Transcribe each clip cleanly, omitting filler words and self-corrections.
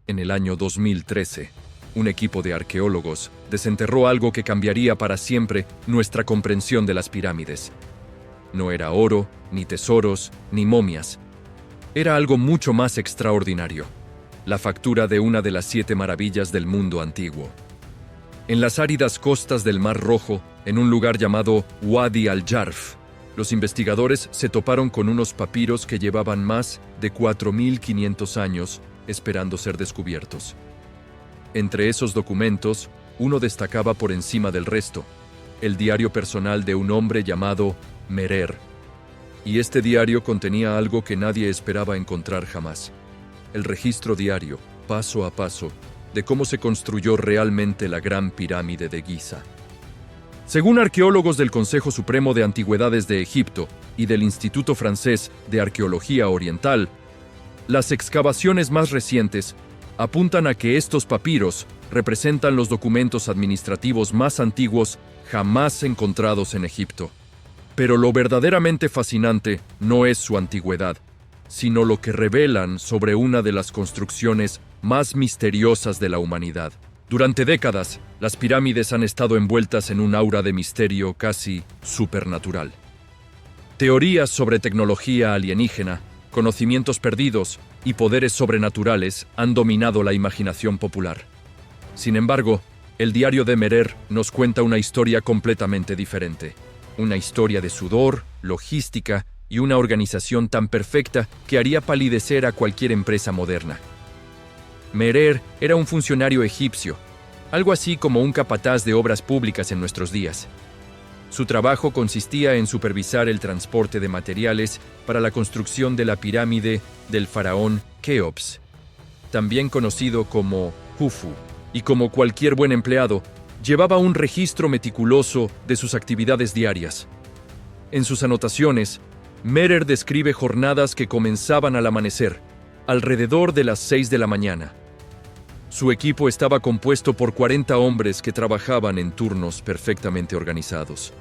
En el año 2013, un equipo de arqueólogos desenterró algo que cambiaría para siempre nuestra comprensión de las pirámides. No era oro, ni tesoros, ni momias. Era algo mucho más extraordinario: la factura de una de las 7 maravillas del mundo antiguo. En las áridas costas del Mar Rojo, en un lugar llamado Wadi al-Jarf, los investigadores se toparon con unos papiros que llevaban más de 4.500 años esperando ser descubiertos. Entre esos documentos, uno destacaba por encima del resto: el diario personal de un hombre llamado Merer. Y este diario contenía algo que nadie esperaba encontrar jamás: el registro diario, paso a paso, de cómo se construyó realmente la Gran Pirámide de Giza. Según arqueólogos del Consejo Supremo de Antigüedades de Egipto y del Instituto Francés de Arqueología Oriental, las excavaciones más recientes apuntan a que estos papiros representan los documentos administrativos más antiguos jamás encontrados en Egipto. Pero lo verdaderamente fascinante no es su antigüedad, sino lo que revelan sobre una de las construcciones más misteriosas de la humanidad. Durante décadas, las pirámides han estado envueltas en un aura de misterio casi supernatural. Teorías sobre tecnología alienígena, conocimientos perdidos y poderes sobrenaturales han dominado la imaginación popular. Sin embargo, el diario de Merer nos cuenta una historia completamente diferente. Una historia de sudor, logística y una organización tan perfecta que haría palidecer a cualquier empresa moderna. Merer era un funcionario egipcio, algo así como un capataz de obras públicas en nuestros días. Su trabajo consistía en supervisar el transporte de materiales para la construcción de la pirámide del faraón Keops, también conocido como Khufu, y como cualquier buen empleado, llevaba un registro meticuloso de sus actividades diarias. En sus anotaciones, Merer describe jornadas que comenzaban al amanecer, alrededor de las 6 de la mañana. Su equipo estaba compuesto por 40 hombres que trabajaban en turnos perfectamente organizados.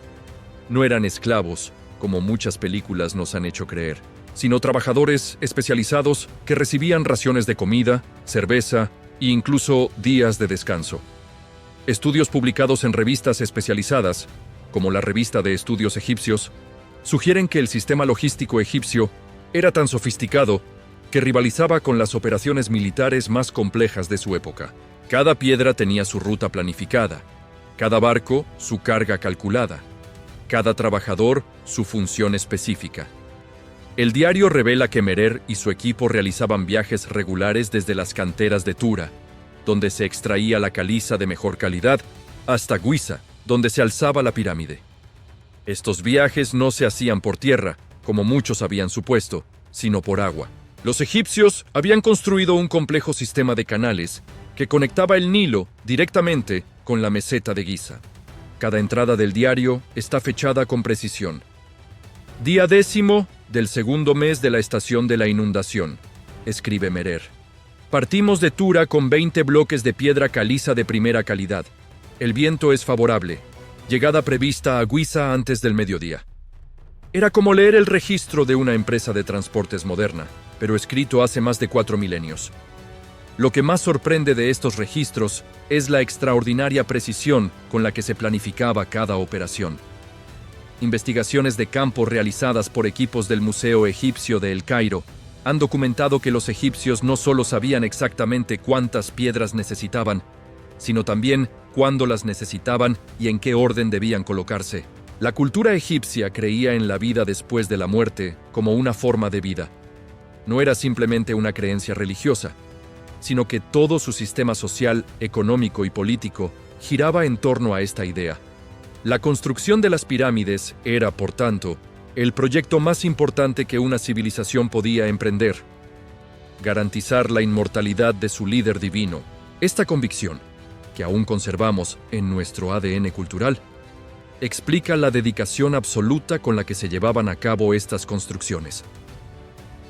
No eran esclavos, como muchas películas nos han hecho creer, sino trabajadores especializados que recibían raciones de comida, cerveza e incluso días de descanso. Estudios publicados en revistas especializadas, como la Revista de Estudios Egipcios, sugieren que el sistema logístico egipcio era tan sofisticado que rivalizaba con las operaciones militares más complejas de su época. Cada piedra tenía su ruta planificada, cada barco su carga calculada, cada trabajador su función específica. El diario revela que Merer y su equipo realizaban viajes regulares desde las canteras de Tura, donde se extraía la caliza de mejor calidad, hasta Giza, donde se alzaba la pirámide. Estos viajes no se hacían por tierra, como muchos habían supuesto, sino por agua. Los egipcios habían construido un complejo sistema de canales que conectaba el Nilo directamente con la meseta de Giza. Cada entrada del diario está fechada con precisión. Día 10 del segundo mes de la estación de la inundación, escribe Merer. Partimos de Tura con 20 bloques de piedra caliza de primera calidad. El viento es favorable. Llegada prevista a Giza antes del mediodía. Era como leer el registro de una empresa de transportes moderna, pero escrito hace más de 4 milenios. Lo que más sorprende de estos registros es la extraordinaria precisión con la que se planificaba cada operación. Investigaciones de campo realizadas por equipos del Museo Egipcio de El Cairo han documentado que los egipcios no solo sabían exactamente cuántas piedras necesitaban, sino también cuándo las necesitaban y en qué orden debían colocarse. La cultura egipcia creía en la vida después de la muerte como una forma de vida. No era simplemente una creencia religiosa, sino que todo su sistema social, económico y político giraba en torno a esta idea. La construcción de las pirámides era, por tanto, el proyecto más importante que una civilización podía emprender. Garantizar la inmortalidad de su líder divino. Esta convicción, que aún conservamos en nuestro ADN cultural, explica la dedicación absoluta con la que se llevaban a cabo estas construcciones.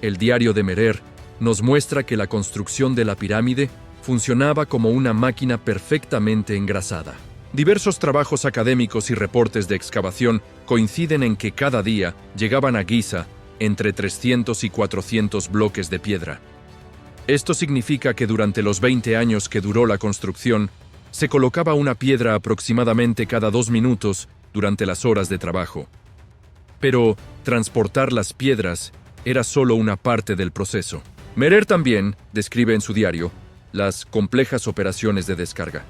El diario de Merer nos muestra que la construcción de la pirámide funcionaba como una máquina perfectamente engrasada. Diversos trabajos académicos y reportes de excavación coinciden en que cada día llegaban a Giza entre 300 y 400 bloques de piedra. Esto significa que durante los 20 años que duró la construcción, se colocaba una piedra aproximadamente cada 2 minutos durante las horas de trabajo. Pero transportar las piedras era solo una parte del proceso. Merer también describe en su diario las complejas operaciones de descarga.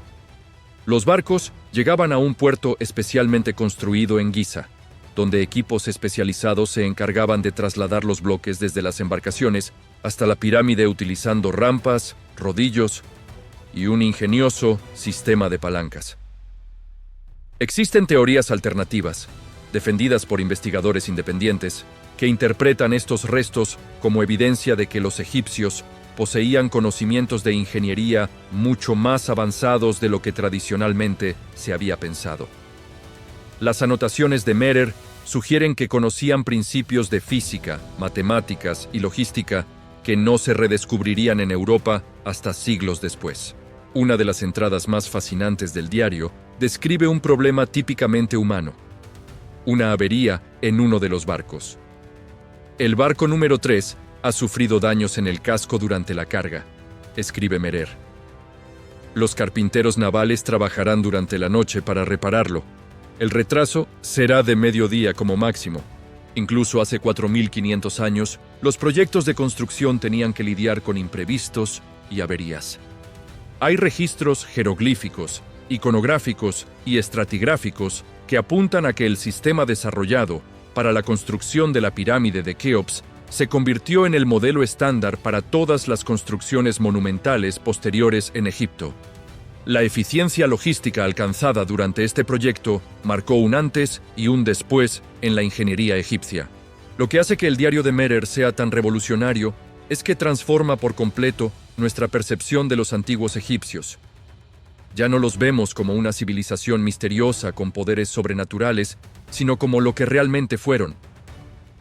Los barcos llegaban a un puerto especialmente construido en Giza, donde equipos especializados se encargaban de trasladar los bloques desde las embarcaciones hasta la pirámide utilizando rampas, rodillos y un ingenioso sistema de palancas. Existen teorías alternativas, defendidas por investigadores independientes, que interpretan estos restos como evidencia de que los egipcios poseían conocimientos de ingeniería mucho más avanzados de lo que tradicionalmente se había pensado. Las anotaciones de Merer sugieren que conocían principios de física, matemáticas y logística que no se redescubrirían en Europa hasta siglos después. Una de las entradas más fascinantes del diario describe un problema típicamente humano: una avería en uno de los barcos. El barco número 3 ha sufrido daños en el casco durante la carga, escribe Merer. Los carpinteros navales trabajarán durante la noche para repararlo. El retraso será de mediodía como máximo. Incluso hace 4.500 años, los proyectos de construcción tenían que lidiar con imprevistos y averías. Hay registros jeroglíficos, iconográficos y estratigráficos que apuntan a que el sistema desarrollado para la construcción de la pirámide de Keops se convirtió en el modelo estándar para todas las construcciones monumentales posteriores en Egipto. La eficiencia logística alcanzada durante este proyecto marcó un antes y un después en la ingeniería egipcia. Lo que hace que el diario de Merer sea tan revolucionario es que transforma por completo nuestra percepción de los antiguos egipcios. Ya no los vemos como una civilización misteriosa con poderes sobrenaturales, sino como lo que realmente fueron: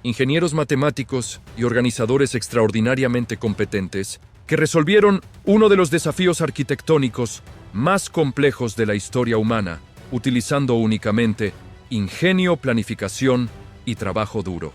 ingenieros matemáticos y organizadores extraordinariamente competentes que resolvieron uno de los desafíos arquitectónicos más complejos de la historia humana, utilizando únicamente ingenio, planificación y trabajo duro.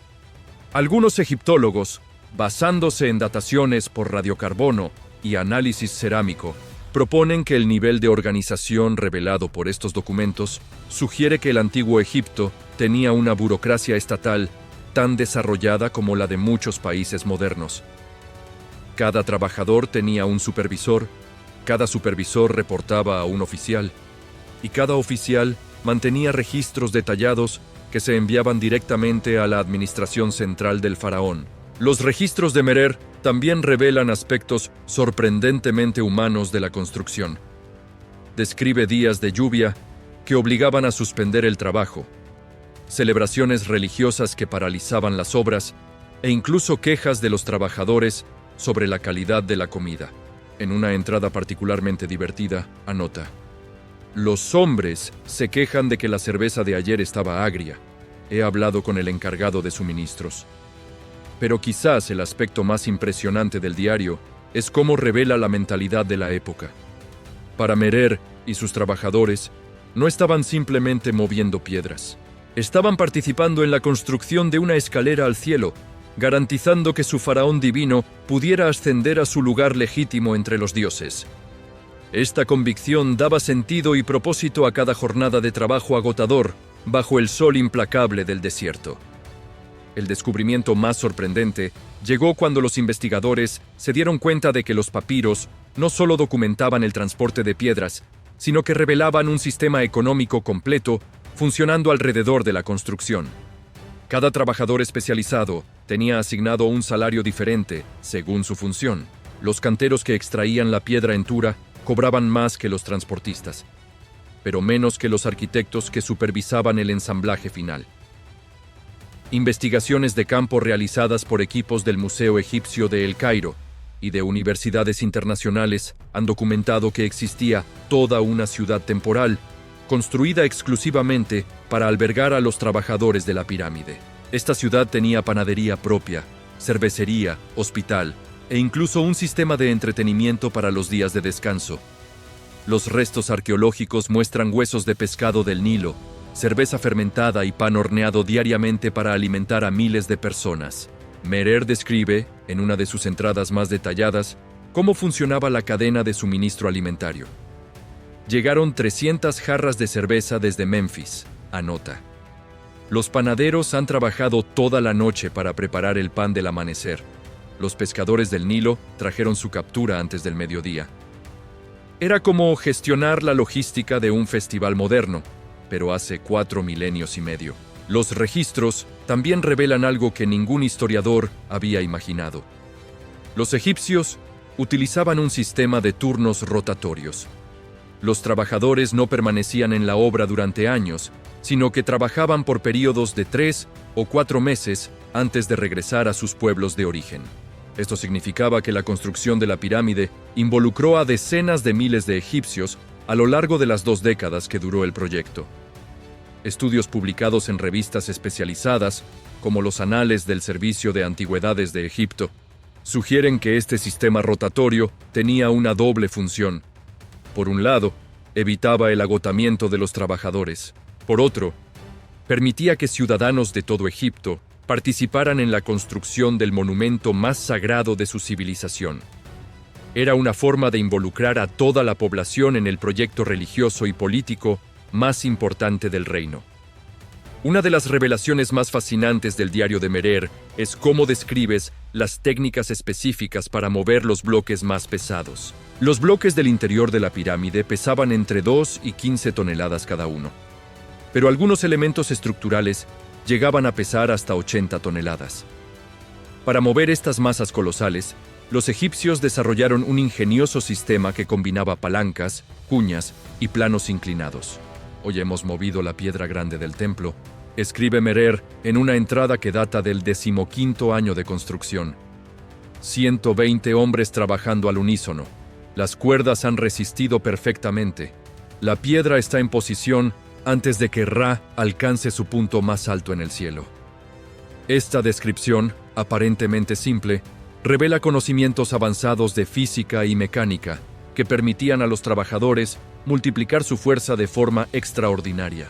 Algunos egiptólogos, basándose en dataciones por radiocarbono y análisis cerámico, proponen que el nivel de organización revelado por estos documentos sugiere que el antiguo Egipto tenía una burocracia estatal tan desarrollada como la de muchos países modernos. Cada trabajador tenía un supervisor, cada supervisor reportaba a un oficial, y cada oficial mantenía registros detallados que se enviaban directamente a la administración central del faraón. Los registros de Merer también revelan aspectos sorprendentemente humanos de la construcción. Describe días de lluvia que obligaban a suspender el trabajo, celebraciones religiosas que paralizaban las obras e incluso quejas de los trabajadores sobre la calidad de la comida. En una entrada particularmente divertida, anota: «Los hombres se quejan de que la cerveza de ayer estaba agria. He hablado con el encargado de suministros». Pero quizás el aspecto más impresionante del diario es cómo revela la mentalidad de la época. Para Merer y sus trabajadores, no estaban simplemente moviendo piedras. Estaban participando en la construcción de una escalera al cielo, garantizando que su faraón divino pudiera ascender a su lugar legítimo entre los dioses. Esta convicción daba sentido y propósito a cada jornada de trabajo agotador bajo el sol implacable del desierto. El descubrimiento más sorprendente llegó cuando los investigadores se dieron cuenta de que los papiros no solo documentaban el transporte de piedras, sino que revelaban un sistema económico completo funcionando alrededor de la construcción. Cada trabajador especializado tenía asignado un salario diferente según su función. Los canteros que extraían la piedra en Tura cobraban más que los transportistas, pero menos que los arquitectos que supervisaban el ensamblaje final. Investigaciones de campo realizadas por equipos del Museo Egipcio de El Cairo y de universidades internacionales han documentado que existía toda una ciudad temporal construida exclusivamente para albergar a los trabajadores de la pirámide. Esta ciudad tenía panadería propia, cervecería, hospital e incluso un sistema de entretenimiento para los días de descanso. Los restos arqueológicos muestran huesos de pescado del Nilo, cerveza fermentada y pan horneado diariamente para alimentar a miles de personas. Merer describe, en una de sus entradas más detalladas, cómo funcionaba la cadena de suministro alimentario. Llegaron 300 jarras de cerveza desde Memphis, anota. Los panaderos han trabajado toda la noche para preparar el pan del amanecer. Los pescadores del Nilo trajeron su captura antes del mediodía. Era como gestionar la logística de un festival moderno, pero hace 4 milenios y medio. Los registros también revelan algo que ningún historiador había imaginado. Los egipcios utilizaban un sistema de turnos rotatorios. Los trabajadores no permanecían en la obra durante años, sino que trabajaban por períodos de 3 o 4 meses antes de regresar a sus pueblos de origen. Esto significaba que la construcción de la pirámide involucró a decenas de miles de egipcios a lo largo de las 2 décadas que duró el proyecto. Estudios publicados en revistas especializadas, como los Anales del Servicio de Antigüedades de Egipto, sugieren que este sistema rotatorio tenía una doble función. Por un lado, evitaba el agotamiento de los trabajadores. Por otro, permitía que ciudadanos de todo Egipto participaran en la construcción del monumento más sagrado de su civilización. Era una forma de involucrar a toda la población en el proyecto religioso y político más importante del reino. Una de las revelaciones más fascinantes del diario de Merer es cómo describes las técnicas específicas para mover los bloques más pesados. Los bloques del interior de la pirámide pesaban entre 2 y 15 toneladas cada uno, pero algunos elementos estructurales llegaban a pesar hasta 80 toneladas. Para mover estas masas colosales, los egipcios desarrollaron un ingenioso sistema que combinaba palancas, cuñas y planos inclinados. Hoy hemos movido la piedra grande del templo, escribe Merer en una entrada que data del 15º año de construcción. 120 hombres trabajando al unísono. Las cuerdas han resistido perfectamente. La piedra está en posición antes de que Ra alcance su punto más alto en el cielo. Esta descripción, aparentemente simple, revela conocimientos avanzados de física y mecánica que permitían a los trabajadores multiplicar su fuerza de forma extraordinaria.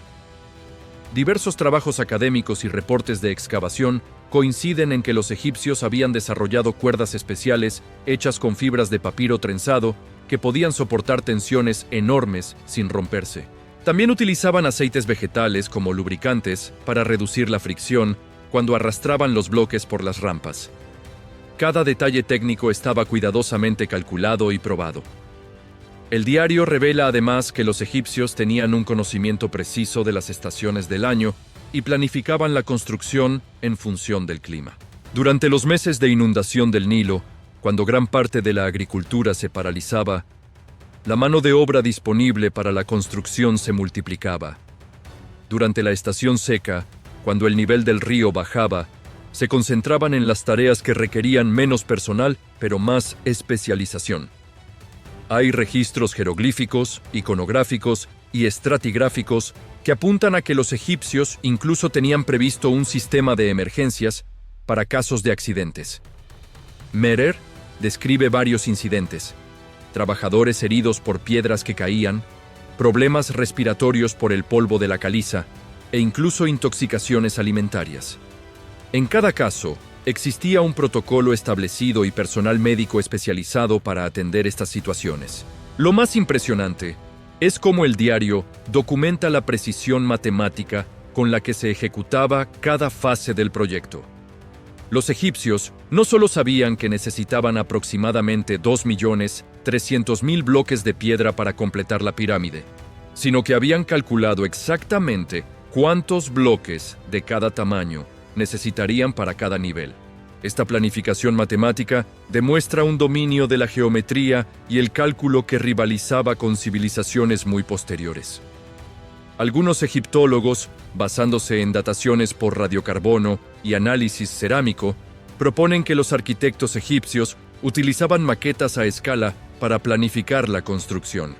Diversos trabajos académicos y reportes de excavación coinciden en que los egipcios habían desarrollado cuerdas especiales hechas con fibras de papiro trenzado que podían soportar tensiones enormes sin romperse. También utilizaban aceites vegetales como lubricantes para reducir la fricción cuando arrastraban los bloques por las rampas. Cada detalle técnico estaba cuidadosamente calculado y probado. El diario revela además que los egipcios tenían un conocimiento preciso de las estaciones del año y planificaban la construcción en función del clima. Durante los meses de inundación del Nilo, cuando gran parte de la agricultura se paralizaba, la mano de obra disponible para la construcción se multiplicaba. Durante la estación seca, cuando el nivel del río bajaba, se concentraban en las tareas que requerían menos personal, pero más especialización. Hay registros jeroglíficos, iconográficos y estratigráficos que apuntan a que los egipcios incluso tenían previsto un sistema de emergencias para casos de accidentes. Merer describe varios incidentes: trabajadores heridos por piedras que caían, problemas respiratorios por el polvo de la caliza e incluso intoxicaciones alimentarias. En cada caso, existía un protocolo establecido y personal médico especializado para atender estas situaciones. Lo más impresionante es cómo el diario documenta la precisión matemática con la que se ejecutaba cada fase del proyecto. Los egipcios no solo sabían que necesitaban aproximadamente 2.300.000 bloques de piedra para completar la pirámide, sino que habían calculado exactamente cuántos bloques de cada tamaño necesitarían para cada nivel. Esta planificación matemática demuestra un dominio de la geometría y el cálculo que rivalizaba con civilizaciones muy posteriores. Algunos egiptólogos, basándose en dataciones por radiocarbono y análisis cerámico, proponen que los arquitectos egipcios utilizaban maquetas a escala para planificar la construcción.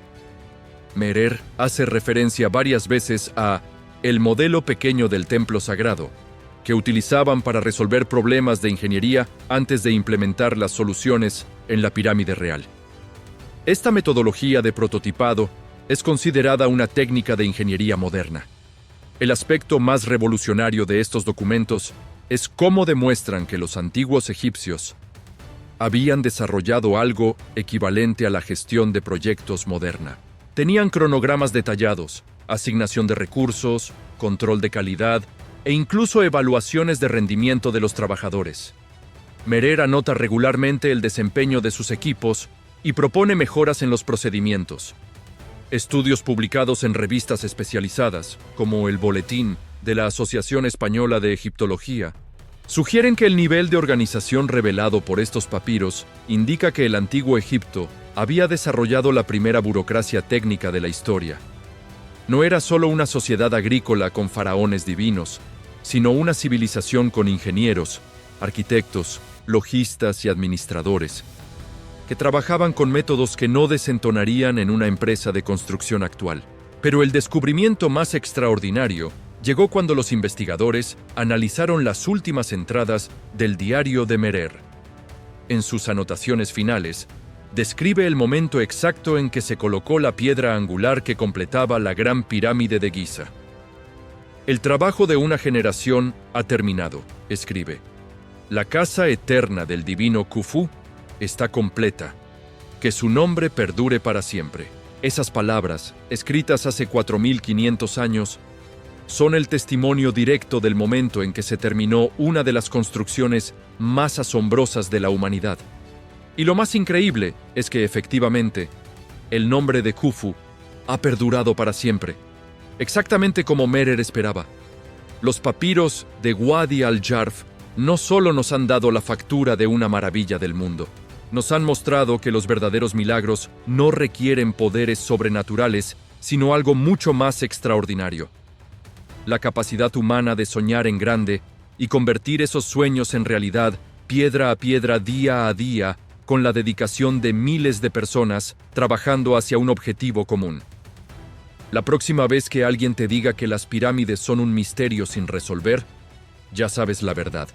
Merer hace referencia varias veces a el modelo pequeño del templo sagrado, que utilizaban para resolver problemas de ingeniería antes de implementar las soluciones en la pirámide real. Esta metodología de prototipado es considerada una técnica de ingeniería moderna. El aspecto más revolucionario de estos documentos es cómo demuestran que los antiguos egipcios habían desarrollado algo equivalente a la gestión de proyectos moderna. Tenían cronogramas detallados, asignación de recursos, control de calidad e incluso evaluaciones de rendimiento de los trabajadores. Merer anota regularmente el desempeño de sus equipos y propone mejoras en los procedimientos. Estudios publicados en revistas especializadas, como el Boletín de la Asociación Española de Egiptología, sugieren que el nivel de organización revelado por estos papiros indica que el antiguo Egipto había desarrollado la primera burocracia técnica de la historia. No era solo una sociedad agrícola con faraones divinos, sino una civilización con ingenieros, arquitectos, logistas y administradores, que trabajaban con métodos que no desentonarían en una empresa de construcción actual. Pero el descubrimiento más extraordinario llegó cuando los investigadores analizaron las últimas entradas del diario de Merer. En sus anotaciones finales, describe el momento exacto en que se colocó la piedra angular que completaba la Gran Pirámide de Giza. El trabajo de una generación ha terminado, escribe. La casa eterna del divino Khufu está completa. Que su nombre perdure para siempre. Esas palabras, escritas hace 4500 años, son el testimonio directo del momento en que se terminó una de las construcciones más asombrosas de la humanidad. Y lo más increíble es que, efectivamente, el nombre de Khufu ha perdurado para siempre, exactamente como Merer esperaba. Los papiros de Wadi al-Jarf no solo nos han dado la factura de una maravilla del mundo, nos han mostrado que los verdaderos milagros no requieren poderes sobrenaturales, sino algo mucho más extraordinario. La capacidad humana de soñar en grande y convertir esos sueños en realidad, piedra a piedra, día a día, con la dedicación de miles de personas trabajando hacia un objetivo común. La próxima vez que alguien te diga que las pirámides son un misterio sin resolver, ya sabes la verdad.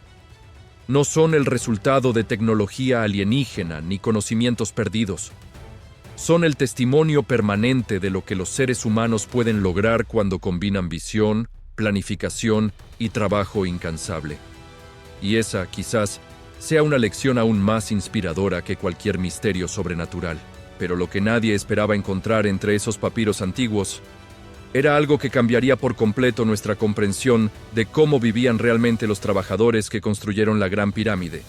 No son el resultado de tecnología alienígena ni conocimientos perdidos. Son el testimonio permanente de lo que los seres humanos pueden lograr cuando combinan visión, planificación y trabajo incansable. Y esa, quizás, sea una lección aún más inspiradora que cualquier misterio sobrenatural. Pero lo que nadie esperaba encontrar entre esos papiros antiguos era algo que cambiaría por completo nuestra comprensión de cómo vivían realmente los trabajadores que construyeron la Gran Pirámide.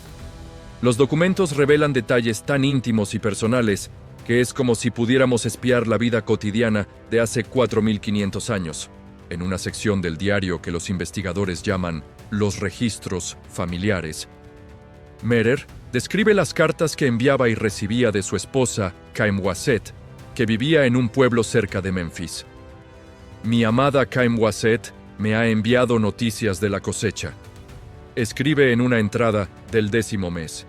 Los documentos revelan detalles tan íntimos y personales que es como si pudiéramos espiar la vida cotidiana de hace 4500 años, en una sección del diario que los investigadores llaman los registros familiares. Merer describe las cartas que enviaba y recibía de su esposa, Kaimwaset, que vivía en un pueblo cerca de Memphis. Mi amada Kaimwaset me ha enviado noticias de la cosecha. Escribe en una entrada del 10º mes.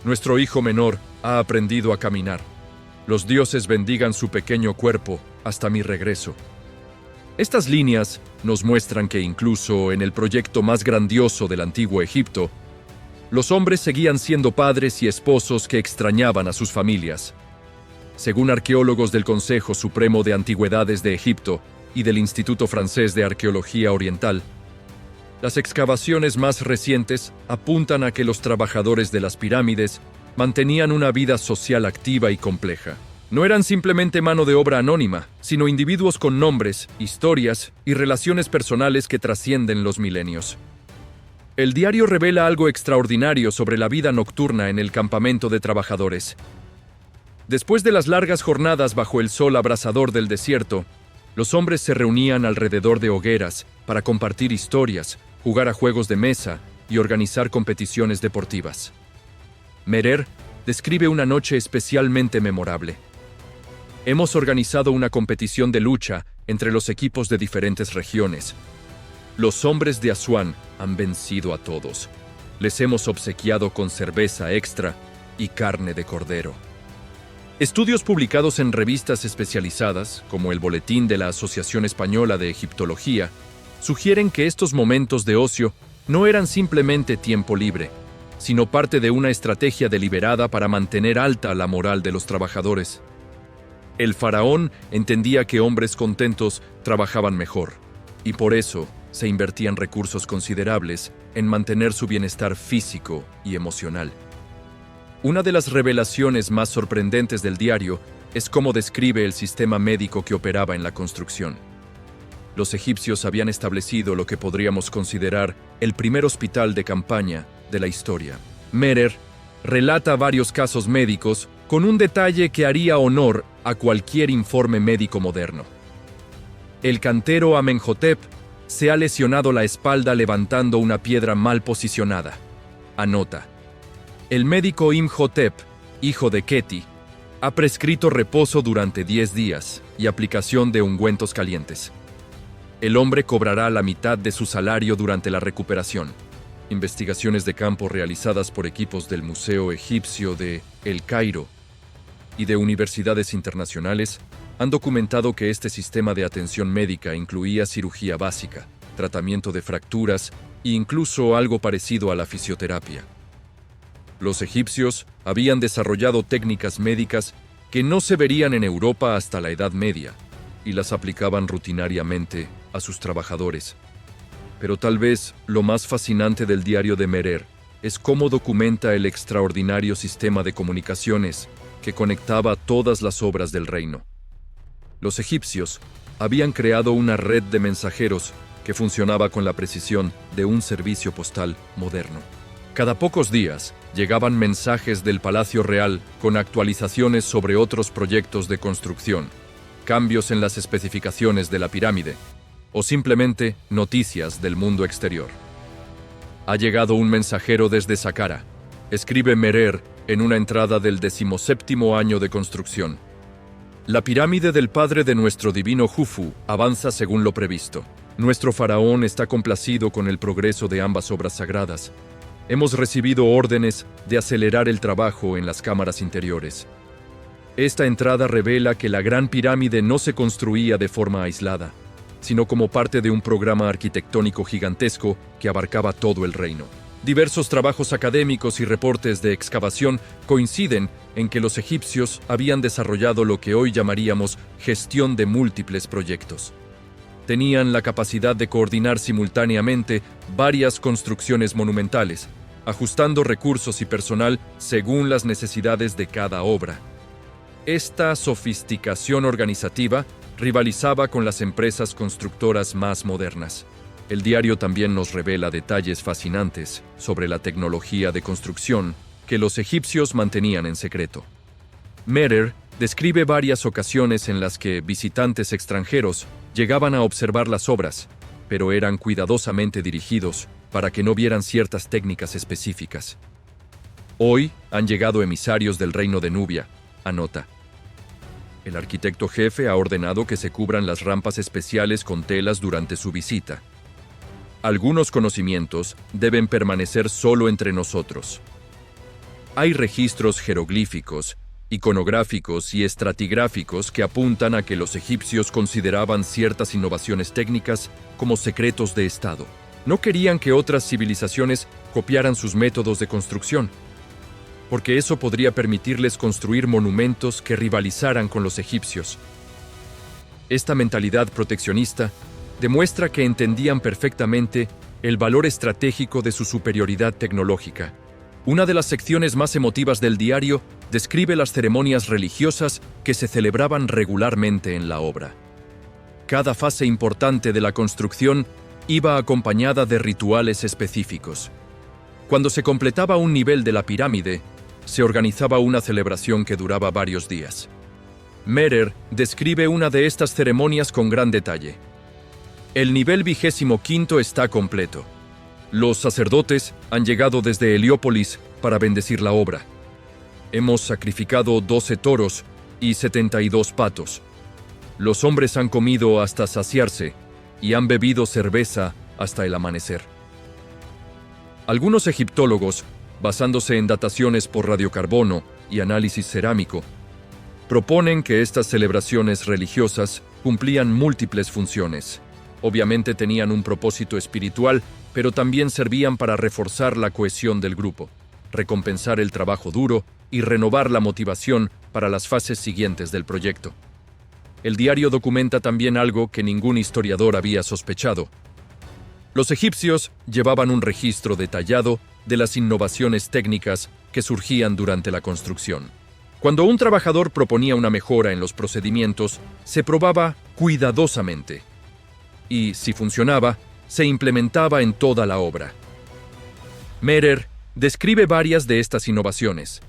Nuestro hijo menor ha aprendido a caminar. Los dioses bendigan su pequeño cuerpo hasta mi regreso. Estas líneas nos muestran que incluso en el proyecto más grandioso del antiguo Egipto, los hombres seguían siendo padres y esposos que extrañaban a sus familias. Según arqueólogos del Consejo Supremo de Antigüedades de Egipto y del Instituto Francés de Arqueología Oriental, las excavaciones más recientes apuntan a que los trabajadores de las pirámides mantenían una vida social activa y compleja. No eran simplemente mano de obra anónima, sino individuos con nombres, historias y relaciones personales que trascienden los milenios. El diario revela algo extraordinario sobre la vida nocturna en el campamento de trabajadores. Después de las largas jornadas bajo el sol abrasador del desierto, los hombres se reunían alrededor de hogueras para compartir historias, jugar a juegos de mesa y organizar competiciones deportivas. Merer describe una noche especialmente memorable. Hemos organizado una competición de lucha entre los equipos de diferentes regiones. Los hombres de Asuán han vencido a todos. Les hemos obsequiado con cerveza extra y carne de cordero. Estudios publicados en revistas especializadas, como el Boletín de la Asociación Española de Egiptología, sugieren que estos momentos de ocio no eran simplemente tiempo libre, sino parte de una estrategia deliberada para mantener alta la moral de los trabajadores. El faraón entendía que hombres contentos trabajaban mejor, y por eso se invertían recursos considerables en mantener su bienestar físico y emocional. Una de las revelaciones más sorprendentes del diario es cómo describe el sistema médico que operaba en la construcción. Los egipcios habían establecido lo que podríamos considerar el primer hospital de campaña de la historia. Merer relata varios casos médicos con un detalle que haría honor a cualquier informe médico moderno. El cantero Amenhotep se ha lesionado la espalda levantando una piedra mal posicionada. Anota: el médico Imhotep, hijo de Keti, ha prescrito reposo durante 10 días y aplicación de ungüentos calientes. El hombre cobrará la mitad de su salario durante la recuperación. Investigaciones de campo realizadas por equipos del Museo Egipcio de El Cairo y de universidades internacionales han documentado que este sistema de atención médica incluía cirugía básica, tratamiento de fracturas e incluso algo parecido a la fisioterapia. Los egipcios habían desarrollado técnicas médicas que no se verían en Europa hasta la Edad Media y las aplicaban rutinariamente a sus trabajadores. Pero tal vez lo más fascinante del diario de Merer es cómo documenta el extraordinario sistema de comunicaciones que conectaba todas las obras del reino. Los egipcios habían creado una red de mensajeros que funcionaba con la precisión de un servicio postal moderno. Cada pocos días llegaban mensajes del Palacio Real con actualizaciones sobre otros proyectos de construcción, cambios en las especificaciones de la pirámide o simplemente noticias del mundo exterior. Ha llegado un mensajero desde Saqqara, escribe Merer en una entrada del 17º año de construcción. La pirámide del padre de nuestro divino Jufu avanza según lo previsto. Nuestro faraón está complacido con el progreso de ambas obras sagradas. Hemos recibido órdenes de acelerar el trabajo en las cámaras interiores. Esta entrada revela que la Gran Pirámide no se construía de forma aislada, sino como parte de un programa arquitectónico gigantesco que abarcaba todo el reino. Diversos trabajos académicos y reportes de excavación coinciden en que los egipcios habían desarrollado lo que hoy llamaríamos gestión de múltiples proyectos. Tenían la capacidad de coordinar simultáneamente varias construcciones monumentales, ajustando recursos y personal según las necesidades de cada obra. Esta sofisticación organizativa rivalizaba con las empresas constructoras más modernas. El diario también nos revela detalles fascinantes sobre la tecnología de construcción que los egipcios mantenían en secreto. Merer describe varias ocasiones en las que visitantes extranjeros llegaban a observar las obras, pero eran cuidadosamente dirigidos para que no vieran ciertas técnicas específicas. Hoy han llegado emisarios del reino de Nubia, anota. El arquitecto jefe ha ordenado que se cubran las rampas especiales con telas durante su visita. Algunos conocimientos deben permanecer solo entre nosotros. Hay registros jeroglíficos, iconográficos y estratigráficos que apuntan a que los egipcios consideraban ciertas innovaciones técnicas como secretos de Estado. No querían que otras civilizaciones copiaran sus métodos de construcción, porque eso podría permitirles construir monumentos que rivalizaran con los egipcios. Esta mentalidad proteccionista demuestra que entendían perfectamente el valor estratégico de su superioridad tecnológica. Una de las secciones más emotivas del diario describe las ceremonias religiosas que se celebraban regularmente en la obra. Cada fase importante de la construcción iba acompañada de rituales específicos. Cuando se completaba un nivel de la pirámide, se organizaba una celebración que duraba varios días. Merer describe una de estas ceremonias con gran detalle. El nivel 25º está completo. Los sacerdotes han llegado desde Heliópolis para bendecir la obra. Hemos sacrificado 12 toros y 72 patos. Los hombres han comido hasta saciarse y han bebido cerveza hasta el amanecer. Algunos egiptólogos, basándose en dataciones por radiocarbono y análisis cerámico, proponen que estas celebraciones religiosas cumplían múltiples funciones. Obviamente tenían un propósito espiritual, pero también servían para reforzar la cohesión del grupo, recompensar el trabajo duro y renovar la motivación para las fases siguientes del proyecto. El diario documenta también algo que ningún historiador había sospechado. Los egipcios llevaban un registro detallado de las innovaciones técnicas que surgían durante la construcción. Cuando un trabajador proponía una mejora en los procedimientos, se probaba cuidadosamente. Y, si funcionaba, se implementaba en toda la obra. Mehrer describe varias de estas innovaciones.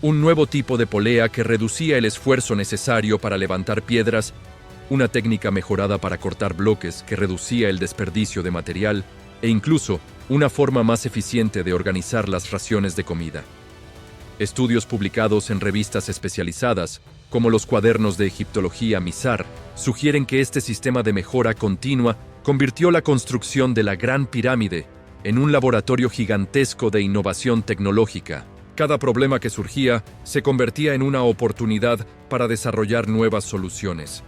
Un nuevo tipo de polea que reducía el esfuerzo necesario para levantar piedras, una técnica mejorada para cortar bloques que reducía el desperdicio de material e incluso una forma más eficiente de organizar las raciones de comida. Estudios publicados en revistas especializadas, como los cuadernos de egiptología Mizar, sugieren que este sistema de mejora continua convirtió la construcción de la Gran Pirámide en un laboratorio gigantesco de innovación tecnológica. Cada problema que surgía se convertía en una oportunidad para desarrollar nuevas soluciones,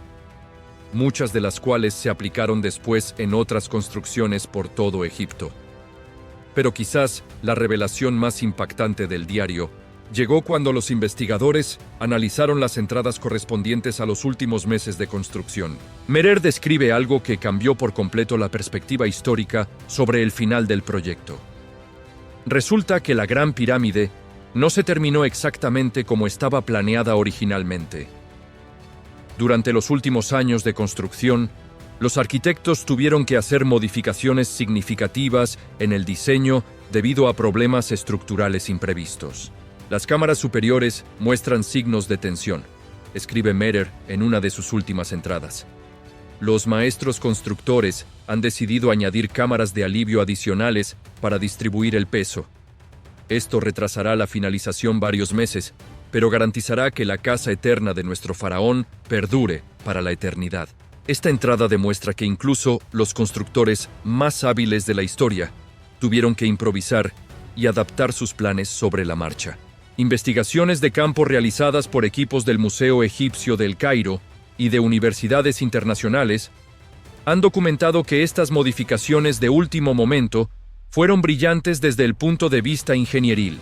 muchas de las cuales se aplicaron después en otras construcciones por todo Egipto. Pero quizás la revelación más impactante del diario llegó cuando los investigadores analizaron las entradas correspondientes a los últimos meses de construcción. Mehrer describe algo que cambió por completo la perspectiva histórica sobre el final del proyecto. Resulta que la Gran Pirámide no se terminó exactamente como estaba planeada originalmente. Durante los últimos años de construcción, los arquitectos tuvieron que hacer modificaciones significativas en el diseño debido a problemas estructurales imprevistos. Las cámaras superiores muestran signos de tensión, escribe Mehrer en una de sus últimas entradas. Los maestros constructores han decidido añadir cámaras de alivio adicionales para distribuir el peso. Esto retrasará la finalización varios meses, pero garantizará que la casa eterna de nuestro faraón perdure para la eternidad. Esta entrada demuestra que incluso los constructores más hábiles de la historia tuvieron que improvisar y adaptar sus planes sobre la marcha. Investigaciones de campo realizadas por equipos del Museo Egipcio del Cairo y de universidades internacionales han documentado que estas modificaciones de último momento fueron brillantes desde el punto de vista ingenieril.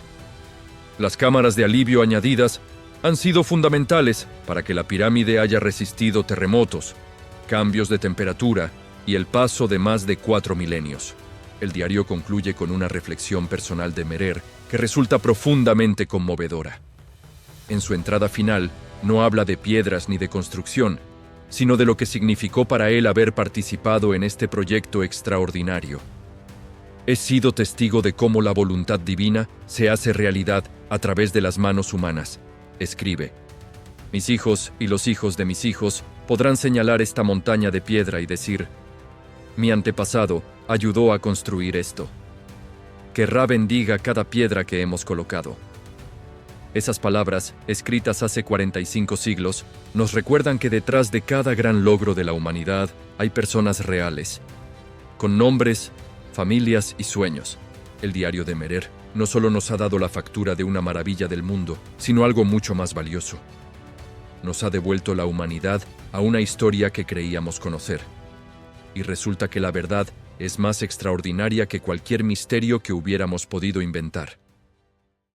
Las cámaras de alivio añadidas han sido fundamentales para que la pirámide haya resistido terremotos, cambios de temperatura y el paso de más de 4 milenios. El diario concluye con una reflexión personal de Mehrer que resulta profundamente conmovedora. En su entrada final, no habla de piedras ni de construcción, sino de lo que significó para él haber participado en este proyecto extraordinario. He sido testigo de cómo la voluntad divina se hace realidad a través de las manos humanas, escribe. Mis hijos y los hijos de mis hijos podrán señalar esta montaña de piedra y decir: mi antepasado ayudó a construir esto. Que Ra bendiga cada piedra que hemos colocado. Esas palabras, escritas hace 45 siglos, nos recuerdan que detrás de cada gran logro de la humanidad hay personas reales, con nombres, familias y sueños. El diario de Mehrer no solo nos ha dado la factura de una maravilla del mundo, sino algo mucho más valioso. Nos ha devuelto la humanidad a una historia que creíamos conocer. Y resulta que la verdad es más extraordinaria que cualquier misterio que hubiéramos podido inventar.